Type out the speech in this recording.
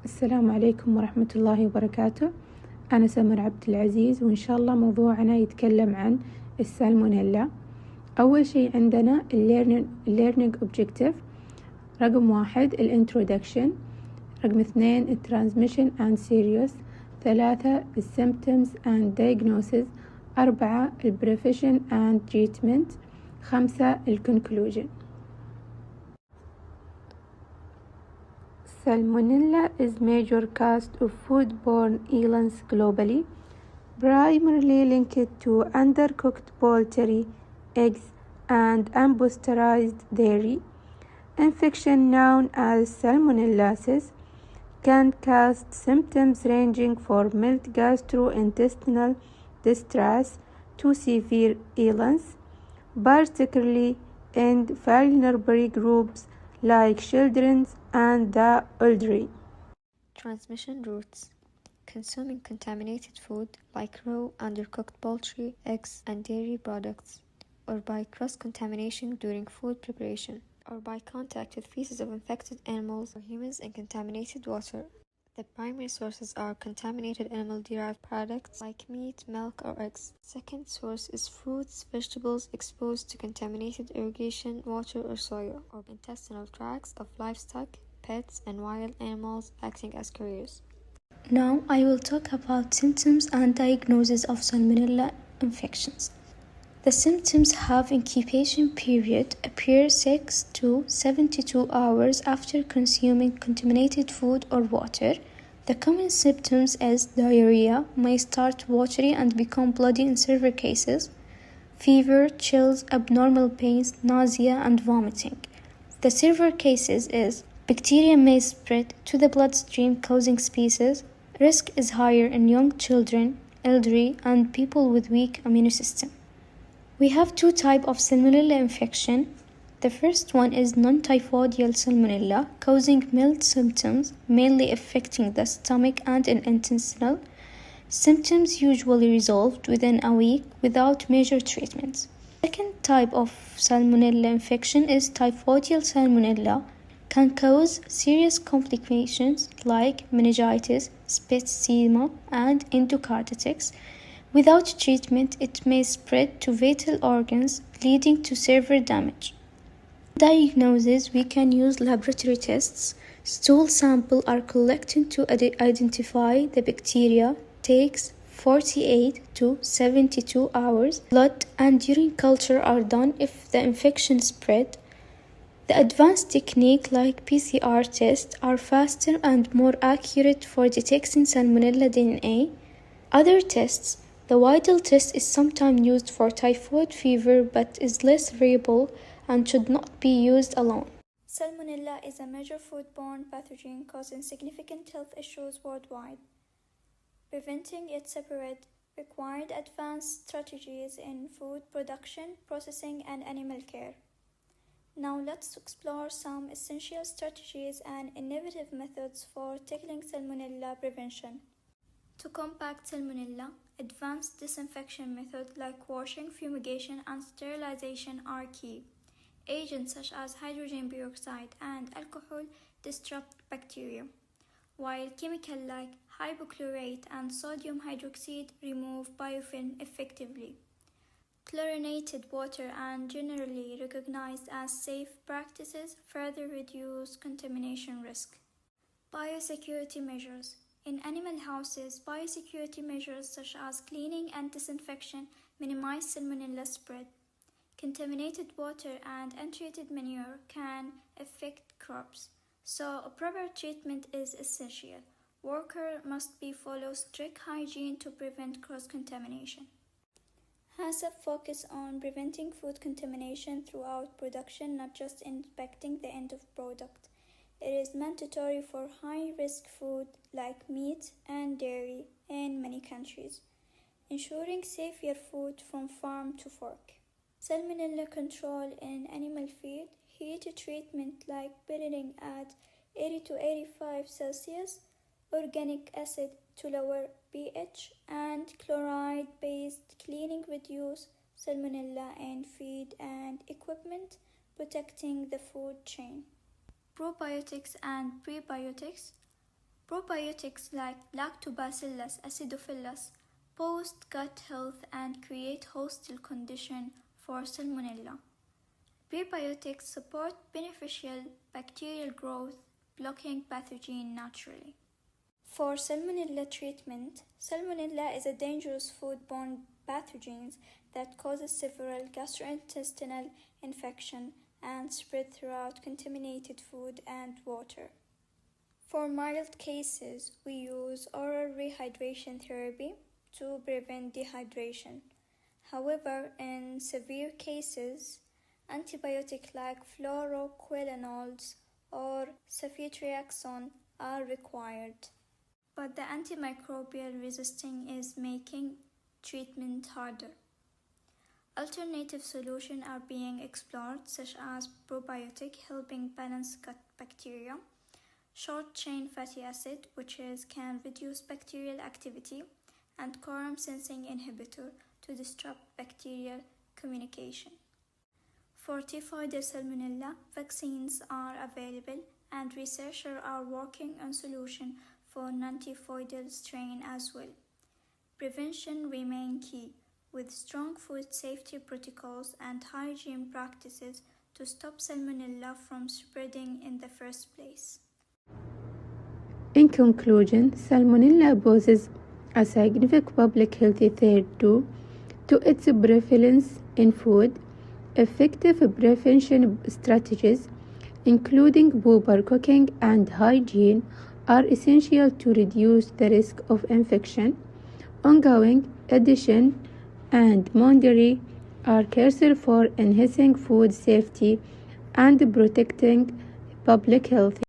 السلام عليكم ورحمة الله وبركاته. أنا سمر عبد العزيز، وإن شاء الله موضوعنا يتكلم عن السالمونيلا. أول شيء عندنا learning objective. رقم 1 الانترودكشن، رقم 2 الترانسميشن and serious، 3 الsymptoms and diagnosis، 4 الprevention and treatment، 5 الconclusion. Salmonella is major cause of foodborne illness globally, primarily linked to undercooked poultry, eggs, and unpasteurized dairy. Infection known as salmonellosis can cause symptoms ranging from mild gastrointestinal distress to severe illness, particularly in vulnerable groups like children and the elderly. Transmission routes: consuming contaminated food like raw, undercooked poultry, eggs, and dairy products, or by cross-contamination during food preparation, or by contact with feces of infected animals or humans in contaminated water. The primary sources are contaminated animal-derived products like meat, milk, or eggs. Second source is fruits, vegetables exposed to contaminated irrigation, water, or soil, or intestinal tracts of livestock, pets, and wild animals acting as carriers. Now I will talk about symptoms and diagnosis of salmonella infections. The symptoms have incubation period appear 6 to 72 hours after consuming contaminated food or water. The common symptoms is diarrhea, may start watery and become bloody in severe cases, fever, chills, abnormal pains, nausea, and vomiting. The severe cases is bacteria may spread to the bloodstream causing species. Risk is higher in young children, elderly, and people with weak immune system. We have two types of salmonella infection. The first one is non-typhoidal salmonella, causing mild symptoms, mainly affecting the stomach and intestinal. Symptoms usually resolved within a week without major treatments. Second type of salmonella infection is typhoidal salmonella, can cause serious complications like meningitis, septicemia, and endocarditis. Without treatment, it may spread to vital organs, leading to severe damage. Diagnosis: we can use laboratory tests. Stool samples are collected to identify the bacteria. Takes 48 to 72 hours. Blood and urine culture are done if the infection spread. The advanced techniques like PCR tests are faster and more accurate for detecting salmonella DNA. Other tests: the Widal test is sometimes used for typhoid fever but is less variable and should not be used alone. Salmonella is a major foodborne pathogen causing significant health issues worldwide. Preventing its spread required advanced strategies in food production, processing, and animal care. Now let's explore some essential strategies and innovative methods for tackling salmonella prevention. To combat salmonella, advanced disinfection methods like washing, fumigation, and sterilization are key. Agents such as hydrogen peroxide and alcohol disrupt bacteria, while chemicals like hypochlorite and sodium hydroxide remove biofilm effectively. Chlorinated water and generally recognized as safe practices further reduce contamination risk. Biosecurity measures. In animal houses, biosecurity measures such as cleaning and disinfection minimize salmonella spread. Contaminated water and untreated manure can affect crops, so a proper treatment is essential. Workers must follow strict hygiene to prevent cross-contamination. HACCP focus on preventing food contamination throughout production, not just inspecting the end of product. It is mandatory for high-risk food like meat and dairy in many countries, ensuring safer food from farm to fork. Salmonella control in animal feed: heat treatment like boiling at 80 to 85 Celsius, organic acid to lower pH, and chloride-based cleaning reduce salmonella in feed and equipment, protecting the food chain. Probiotics and prebiotics. Probiotics like Lactobacillus acidophilus boost gut health and create hostile condition for Salmonella. Prebiotics support beneficial bacterial growth, blocking pathogen naturally. For Salmonella treatment, Salmonella is a dangerous foodborne pathogen that causes several gastrointestinal infections and spread throughout contaminated food and water. For mild cases, we use oral rehydration therapy to prevent dehydration. However, in severe cases, antibiotics like fluoroquinolones or ceftriaxone are required. But the antimicrobial resistance is making treatment harder. Alternative solutions are being explored, such as probiotic helping balance gut bacteria, short-chain fatty acid, which can reduce bacterial activity, and quorum sensing inhibitor to disrupt bacterial communication. For typhoid salmonella, vaccines are available, and researchers are working on solutions for non-typhoidal strain as well. Prevention remains key, with strong food safety protocols and hygiene practices to stop salmonella from spreading in the first place. In conclusion, Salmonella poses a significant public health threat due to its prevalence in food. Effective prevention strategies, including proper cooking and hygiene, are essential to reduce the risk of infection. Ongoing education and monitoring are crucial for enhancing food safety and protecting public health.